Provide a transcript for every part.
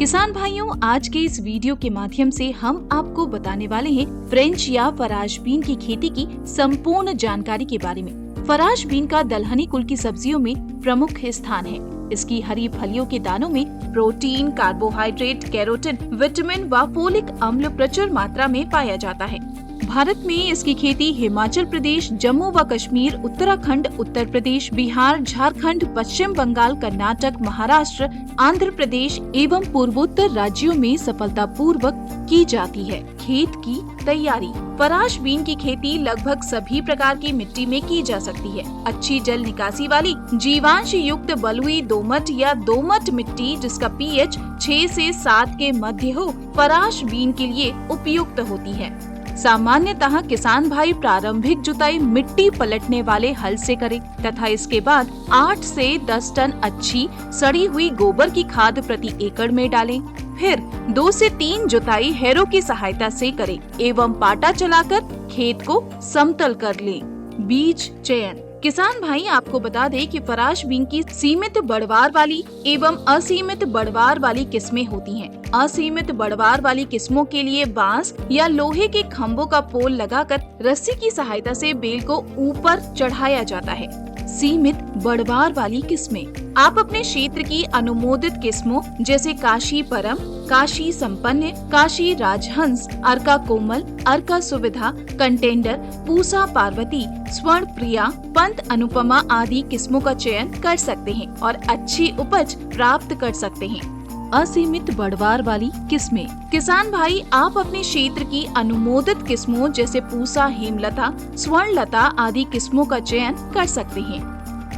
किसान भाइयों, आज के इस वीडियो के माध्यम से हम आपको बताने वाले हैं फ्रेंच या फराश बीन की खेती की संपूर्ण जानकारी के बारे में। फराश बीन का दलहनी कुल की सब्जियों में प्रमुख स्थान है। इसकी हरी फलियों के दानों में प्रोटीन, कार्बोहाइड्रेट, कैरोटीन, विटामिन व फोलिक अम्ल प्रचुर मात्रा में पाया जाता है। भारत में इसकी खेती हिमाचल प्रदेश, जम्मू व कश्मीर, उत्तराखंड, उत्तर प्रदेश, बिहार, झारखंड, पश्चिम बंगाल, कर्नाटक, महाराष्ट्र, आंध्र प्रदेश एवं पूर्वोत्तर राज्यों में सफलतापूर्वक की जाती है। खेत की तैयारी। फराश बीन की खेती लगभग सभी प्रकार की मिट्टी में की जा सकती है। अच्छी जल निकासी वाली जीवांश युक्त बलुई दोमट या दोमट मिट्टी जिसका पीएच 6 से 7 के मध्य हो, फराश बीन के लिए उपयुक्त होती है। सामान्यतः किसान भाई प्रारंभिक जुताई मिट्टी पलटने वाले हल से करें तथा इसके बाद 8 से 10 टन अच्छी सड़ी हुई गोबर की खाद प्रति एकड़ में डालें। फिर 2 से 3 जुताई हैरो की सहायता से करें एवं पाटा चलाकर खेत को समतल कर लें। बीज चयन। किसान भाई आपको बता दें कि फराश बीन की सीमित बढ़वार वाली एवं असीमित बढ़वार वाली किस्में होती हैं। असीमित बढ़वार वाली किस्मों के लिए बांस या लोहे के खम्भों का पोल लगाकर रस्सी की सहायता से बेल को ऊपर चढ़ाया जाता है। सीमित बढ़वार वाली किस्में। आप अपने क्षेत्र की अनुमोदित किस्मों जैसे काशी परम, काशी संपन्न, काशी राजहंस, अर्का कोमल, अर्का सुविधा, कंटेंडर, पूसा पार्वती, स्वर्ण प्रिया, पंत अनुपमा आदि किस्मों का चयन कर सकते हैं और अच्छी उपज प्राप्त कर सकते हैं। असीमित बढ़वार वाली किस्में। किसान भाई आप अपने क्षेत्र की अनुमोदित किस्मों जैसे पूसा, हेमलता, स्वर्णलता आदि किस्मों का चयन कर सकते हैं।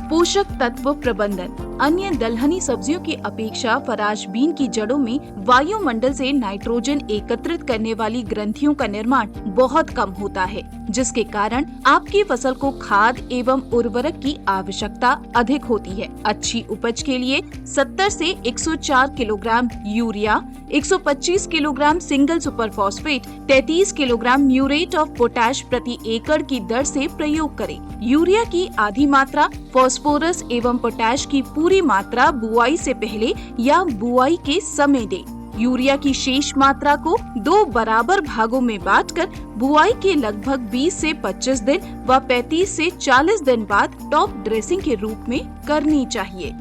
पोषक तत्व प्रबंधन। अन्य दलहनी सब्जियों की अपेक्षा फराश बीन की जड़ों में वायुमंडल से नाइट्रोजन एकत्रित करने वाली ग्रंथियों का निर्माण बहुत कम होता है, जिसके कारण आपकी फसल को खाद एवं उर्वरक की आवश्यकता अधिक होती है। अच्छी उपज के लिए 70 से 104 kilogram urea, 125 kilogram single super phosphate, 33 kilogram muriate of potash प्रति एकड़ की दर से प्रयोग करें। यूरिया की आधी मात्रा, फास्फोरस एवं पोटैश की पूरी मात्रा बुआई से पहले या बुआई के समय दें। यूरिया की शेष मात्रा को 2 बराबर भागों में बांटकर बुआई के लगभग 20 से 25 दिन व 35 से 40 दिन बाद टॉप ड्रेसिंग के रूप में करनी चाहिए।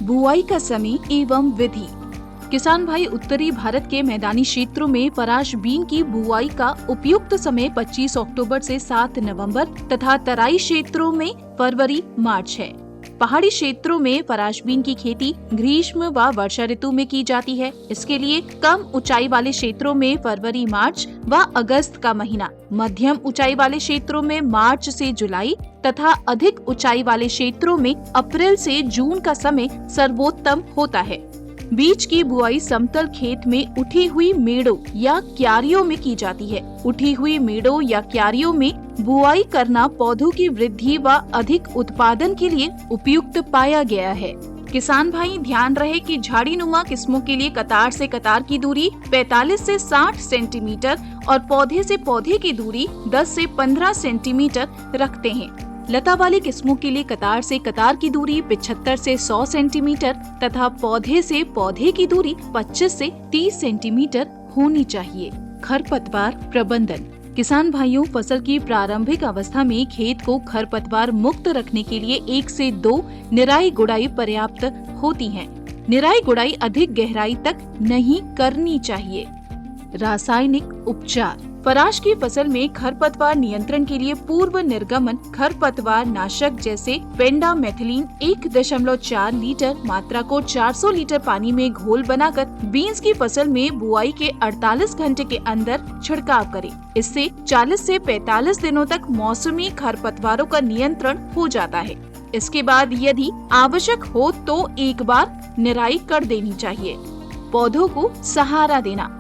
बुआई का समय एवं विधि। किसान भाई उत्तरी भारत के मैदानी क्षेत्रों में फराश बीन की बुआई का उपयुक्त समय 25 अक्टूबर से 7 नवंबर तथा तराई क्षेत्रों में फरवरी मार्च है। पहाड़ी क्षेत्रों में फराश बीन की खेती ग्रीष्म व वर्षा ऋतु में की जाती है। इसके लिए कम ऊंचाई वाले क्षेत्रों में फरवरी मार्च व अगस्त का महीना, मध्यम ऊंचाई वाले क्षेत्रों में मार्च से जुलाई तथा अधिक ऊंचाई वाले क्षेत्रों में अप्रैल से जून का समय सर्वोत्तम होता है। बीज की बुआई समतल खेत में उठी हुई मेड़ों या क्यारियों में की जाती है। उठी हुई मेड़ों या क्यारियों में बुआई करना पौधों की वृद्धि व अधिक उत्पादन के लिए उपयुक्त पाया गया है। किसान भाई ध्यान रहे कि झाड़ीनुमा किस्मों के लिए कतार से कतार की दूरी 45 से 60 सेंटीमीटर और पौधे से पौधे की दूरी 10 से 15 सेंटीमीटर रखते हैं। लता वाली किस्मों के लिए कतार से कतार की दूरी 75 से 100 सेंटीमीटर तथा पौधे से पौधे की दूरी 25 से 30 सेंटीमीटर होनी चाहिए। खरपतवार प्रबंधन। किसान भाइयों फसल की प्रारंभिक अवस्था में खेत को खरपतवार मुक्त रखने के लिए 1 से 2 निराई गुड़ाई पर्याप्त होती है। निराई गुड़ाई अधिक गहराई तक नहीं करनी चाहिए। रासायनिक उपचार। फराश की फसल में खरपतवार नियंत्रण के लिए पूर्व निर्गमन खरपतवार नाशक जैसे पेंडामेथिलीन 1.4 लीटर मात्रा को 400 लीटर पानी में घोल बनाकर बीन्स की फसल में बुआई के 48 घंटे के अंदर छिड़काव करें। इससे 40 से 45 दिनों तक मौसमी खरपतवारों का नियंत्रण हो जाता है। इसके बाद यदि आवश्यक हो तो एक बार निराई कर देनी चाहिए। पौधों को सहारा देना।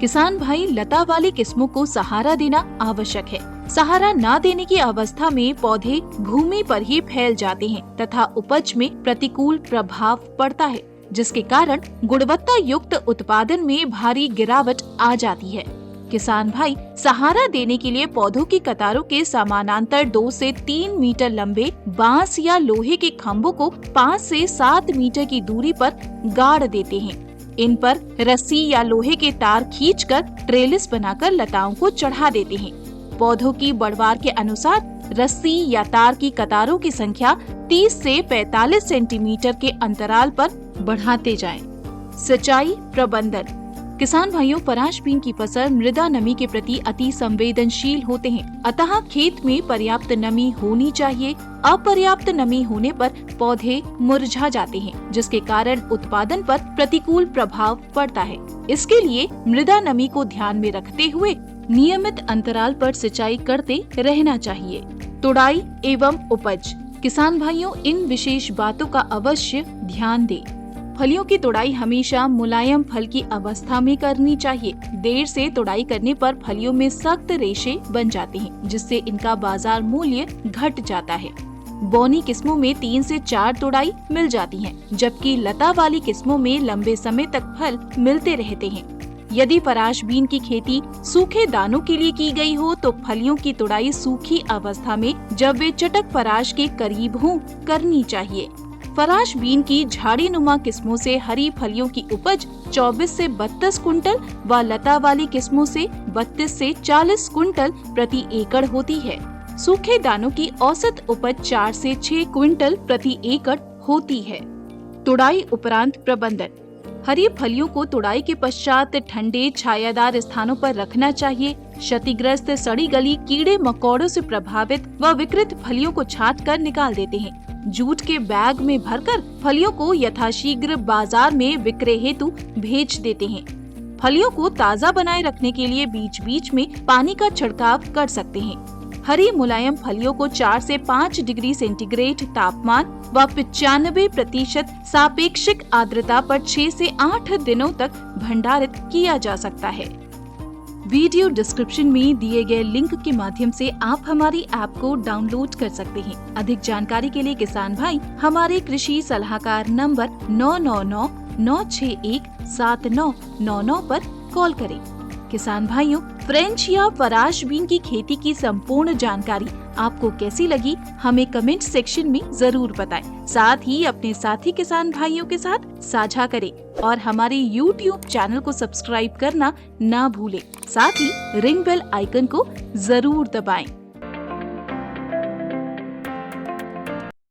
किसान भाई लता वाली किस्मों को सहारा देना आवश्यक है। सहारा न देने की अवस्था में पौधे भूमि पर ही फैल जाते हैं तथा उपज में प्रतिकूल प्रभाव पड़ता है, जिसके कारण गुणवत्ता युक्त उत्पादन में भारी गिरावट आ जाती है। किसान भाई सहारा देने के लिए पौधों की कतारों के समानांतर 2 से 3 मीटर लंबे बांस या लोहे के खम्भों को 5 से 7 मीटर की दूरी पर गाड़ देते हैं। इन पर रस्सी या लोहे के तार खींचकर ट्रेलिस बनाकर लताओं को चढ़ा देते हैं। पौधों की बढ़वार के अनुसार रस्सी या तार की कतारों की संख्या 30 से 45 सेंटीमीटर के अंतराल पर बढ़ाते जाएं। सिंचाई प्रबंधन। किसान भाइयों, पराश बीन की फसल मृदा नमी के प्रति अति संवेदनशील होते हैं, अतः खेत में पर्याप्त नमी होनी चाहिए। अपर्याप्त नमी होने पर पौधे मुरझा जाते हैं, जिसके कारण उत्पादन पर प्रतिकूल प्रभाव पड़ता है। इसके लिए मृदा नमी को ध्यान में रखते हुए नियमित अंतराल पर सिंचाई करते रहना चाहिए। तुड़ाई एवं उपज। किसान भाइयों, इन विशेष बातों का अवश्य ध्यान दें। फलियों की तुड़ाई हमेशा मुलायम फल की अवस्था में करनी चाहिए। देर से तुड़ाई करने पर फलियों में सख्त रेशे बन जाते हैं, जिससे इनका बाजार मूल्य घट जाता है। बौनी किस्मों में 3 से 4 तुड़ाई मिल जाती हैं, जबकि लता वाली किस्मों में लंबे समय तक फल मिलते रहते हैं। यदि पराश बीन की खेती सूखे दानों के लिए की गई हो तो फलियों की तुड़ाई सूखी अवस्था में, जब वे चटक पराश के करीब हों, करनी चाहिए। पराश बीन की झाड़ीनुमा किस्मों से हरी फलियों की उपज 24 से 32 कुंटल व लता वाली किस्मों से 32 से 40 कुंटल प्रति एकड़ होती है। सूखे दानों की औसत उपज 4 से 6 कुंटल प्रति एकड़ होती है। तुड़ाई उपरांत प्रबंधन। हरी फलियों को तुड़ाई के पश्चात ठंडे छायादार स्थानों पर रखना चाहिए। क्षतिग्रस्त, सड़ी गली, कीड़े मकोड़ों से प्रभावित व विकृत फलियों को छांट कर निकाल देते हैं। जूट के बैग में भरकर फलियों को यथाशीघ्र बाजार में विक्रय हेतु भेज देते हैं। फलियों को ताज़ा बनाए रखने के लिए बीच बीच में पानी का छिड़काव कर सकते हैं। हरी मुलायम फलियों को 4 से 5 डिग्री सेंटीग्रेड तापमान व 95% सापेक्षिक आर्द्रता पर 6 से 8 दिनों तक भंडारित किया जा सकता है। वीडियो डिस्क्रिप्शन में दिए गए लिंक के माध्यम से आप हमारी ऐप को डाउनलोड कर सकते हैं। अधिक जानकारी के लिए किसान भाई हमारे कृषि सलाहकार नंबर 9999617999 पर कॉल करें। किसान भाइयों, फ्रेंच या पराश बीन की खेती की संपूर्ण जानकारी आपको कैसी लगी, हमें कमेंट सेक्शन में जरूर बताएं। साथ ही अपने साथी किसान भाइयों के साथ साझा करें और हमारे YouTube चैनल को सब्सक्राइब करना ना भूलें। साथ ही रिंग बेल आइकन को जरूर दबाएं।